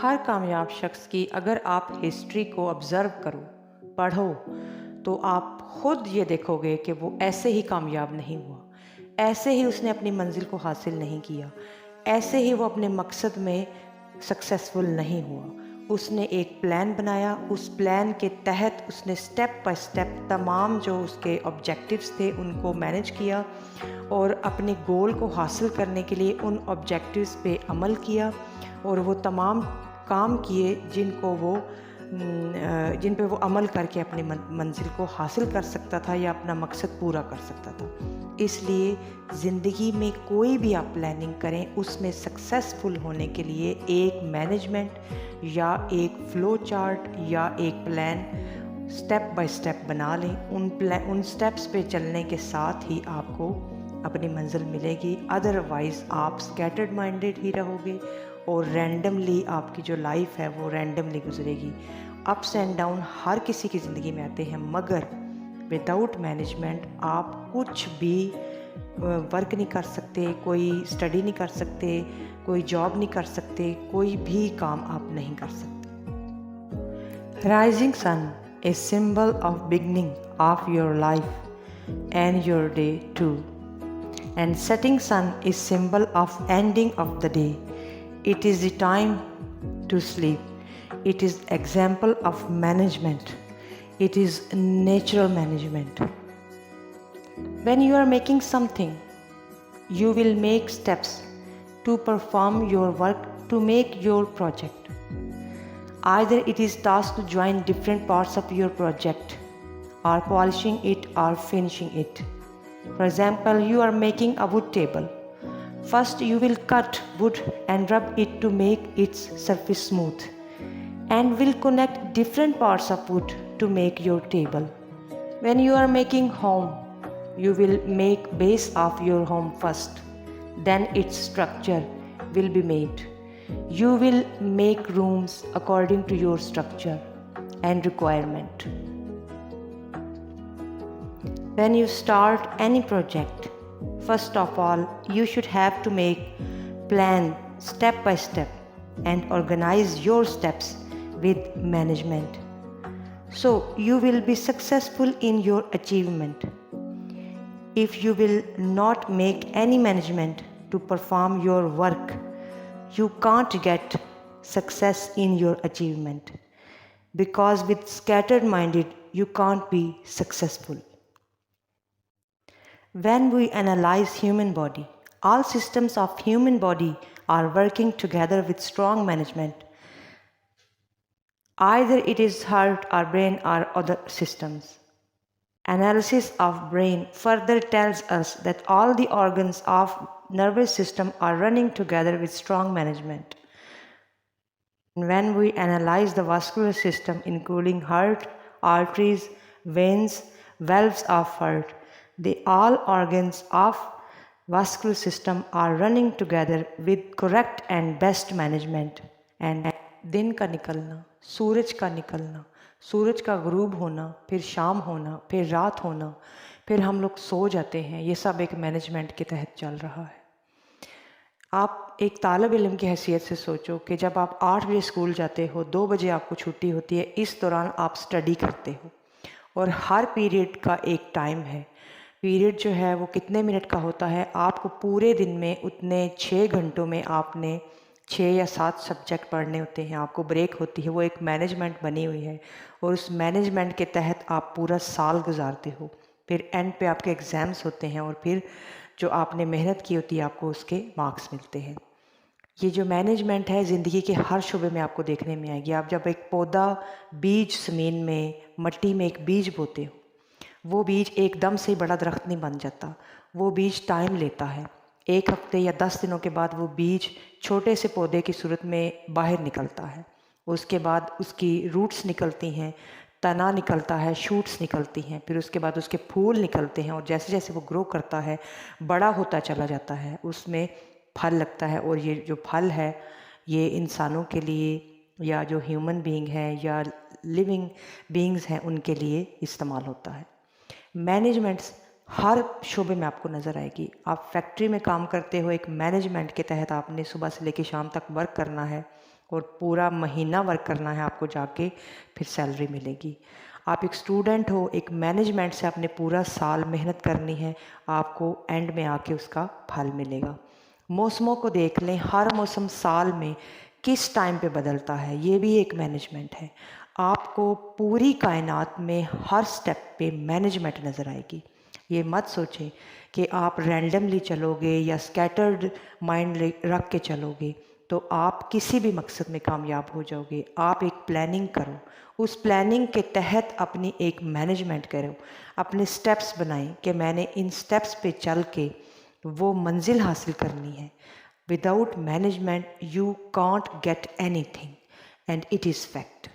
ہر کامیاب شخص کی اگر آپ ہسٹری کو آبزرو کرو، پڑھو، تو آپ خود یہ دیکھو گے کہ وہ ایسے ہی کامیاب نہیں ہوا، ایسے ہی اس نے اپنی منزل کو حاصل نہیں کیا، ایسے ہی وہ اپنے مقصد میں سکسیسفل نہیں ہوا۔ اس نے ایک پلان بنایا، اس پلان کے تحت اس نے سٹیپ بائی سٹیپ تمام جو اس کے آبجیکٹیوز تھے ان کو مینج کیا اور اپنے گول کو حاصل کرنے کے لیے ان آبجیکٹیوز پہ عمل کیا، اور وہ تمام کام کیے جن پہ وہ عمل کر کے اپنی منزل کو حاصل کر سکتا تھا یا اپنا مقصد پورا کر سکتا تھا۔ اس لیے زندگی میں کوئی بھی آپ پلاننگ کریں، اس میں سکسیسفل ہونے کے لیے ایک مینجمنٹ یا ایک فلو چارٹ یا ایک پلان سٹیپ بائی سٹیپ بنا لیں۔ ان سٹیپس پہ چلنے کے ساتھ ہی آپ کو اپنی منزل ملے گی، ادروائز آپ اسکیٹرڈ مائنڈیڈ ہی رہو گے اور رینڈملی آپ کی جو لائف ہے وہ رینڈملی گزرے گی۔ اپس اینڈ ڈاؤن ہر کسی کی زندگی میں آتے ہیں، مگر وداؤٹ مینجمنٹ آپ کچھ بھی ورک نہیں کر سکتے، کوئی اسٹڈی نہیں کر سکتے، کوئی جاب نہیں کر سکتے، کوئی بھی کام آپ نہیں کر سکتے۔ Rising sun is symbol of beginning of your life and your day too, and setting sun is symbol of ending of the day. It is the time to sleep. It is example of management. It is natural management. When you are making something, you will make steps to perform your work, to make your project. Either it is task to join different parts of your project, or polishing it or finishing it. For example, you are making a wood table. First, you will cut wood and rub it to make its surface smooth, and will connect different parts of wood to make your table. When you are making home, you will make base of your home first, then its structure will be made. You will make rooms according to your structure and requirement. When you start any project, first of all, you should have to make plan step by step and organize your steps with management. So you will be successful in your achievement. If you will not make any management to perform your work, you can't get success in your achievement, because with scattered minded you can't be successful. When we analyze human body, all systems of human body are working together with strong management. Either it is heart or brain or other systems. Analysis of brain further tells us that all the organs of nervous system are running together with strong management. When we analyze the vascular system, including heart, arteries, veins, valves of heart, all organs of vascular system are running together with correct and best management. And دن کا نکلنا، سورج کا نکلنا، سورج کا غروب ہونا، پھر شام ہونا، پھر رات ہونا، پھر ہم لوگ سو جاتے ہیں، یہ سب ایک مینجمنٹ کے تحت چل رہا ہے۔ آپ ایک طالب علم کی حیثیت سے سوچو کہ جب آپ 8 بجے اسکول جاتے ہو، 2 بجے آپ کو چھٹی ہوتی ہے، اس دوران آپ اسٹڈی کرتے ہو، اور ہر پیریڈ کا ایک ٹائم ہے۔ پیریڈ جو ہے وہ کتنے منٹ کا ہوتا ہے؟ آپ کو پورے دن میں اتنے 6 گھنٹوں میں آپ نے 6 یا 7 سبجیکٹ پڑھنے ہوتے ہیں، آپ کو بریک ہوتی ہے، وہ ایک مینجمنٹ بنی ہوئی ہے، اور اس مینجمنٹ کے تحت آپ پورا سال گزارتے ہو۔ پھر اینڈ پہ آپ کے ایگزامس ہوتے ہیں، اور پھر جو آپ نے محنت کی ہوتی ہے آپ کو اس کے مارکس ملتے ہیں۔ یہ جو مینجمنٹ ہے زندگی کے ہر شعبے میں آپ کو دیکھنے میں آئے گی۔ آپ جب ایک پودا بیج زمین میں مٹی میں ایک بیج بوتے ہو، وہ بیج ایک دم سے بڑا درخت نہیں بن جاتا، وہ بیج ٹائم لیتا ہے۔ 1 ہفتے یا 10 دنوں کے بعد وہ بیج چھوٹے سے پودے کی صورت میں باہر نکلتا ہے، اس کے بعد اس کی روٹس نکلتی ہیں، تنا نکلتا ہے، شوٹس نکلتی ہیں، پھر اس کے بعد اس کے پھول نکلتے ہیں، اور جیسے جیسے وہ گرو کرتا ہے بڑا ہوتا چلا جاتا ہے، اس میں پھل لگتا ہے، اور یہ جو پھل ہے یہ انسانوں کے لیے یا جو ہیومن بینگ ہیں یا لیونگ بینگز ہیں ان کے لیے استعمال ہوتا ہے۔ مینجمنٹس ہر شعبے میں آپ کو نظر آئے گی۔ آپ فیکٹری میں کام کرتے ہو، ایک مینجمنٹ کے تحت آپ نے صبح سے لے کے شام تک ورک کرنا ہے، اور پورا مہینہ ورک کرنا ہے آپ کو، جا کے پھر سیلری ملے گی۔ آپ ایک اسٹوڈنٹ ہو، ایک مینجمنٹ سے آپ نے پورا سال محنت کرنی ہے، آپ کو اینڈ میں آ کے اس کا پھل ملے گا۔ موسموں کو دیکھ لیں، ہر موسم سال میں کس ٹائم پہ بدلتا ہے، یہ بھی ایک مینجمنٹ ہے۔ آپ کو پوری کائنات میں ہر سٹیپ پہ مینجمنٹ نظر آئے گی۔ یہ مت سوچیں کہ آپ رینڈملی چلو گے یا اسکیٹرڈ مائنڈ رکھ کے چلو گے تو آپ کسی بھی مقصد میں کامیاب ہو جاؤ گے۔ آپ ایک پلاننگ کرو، اس پلاننگ کے تحت اپنی ایک مینجمنٹ کرو، اپنے سٹیپس بنائیں کہ میں نے ان سٹیپس پہ چل کے وہ منزل حاصل کرنی ہے۔ Without management you can't get any thing and it is fact.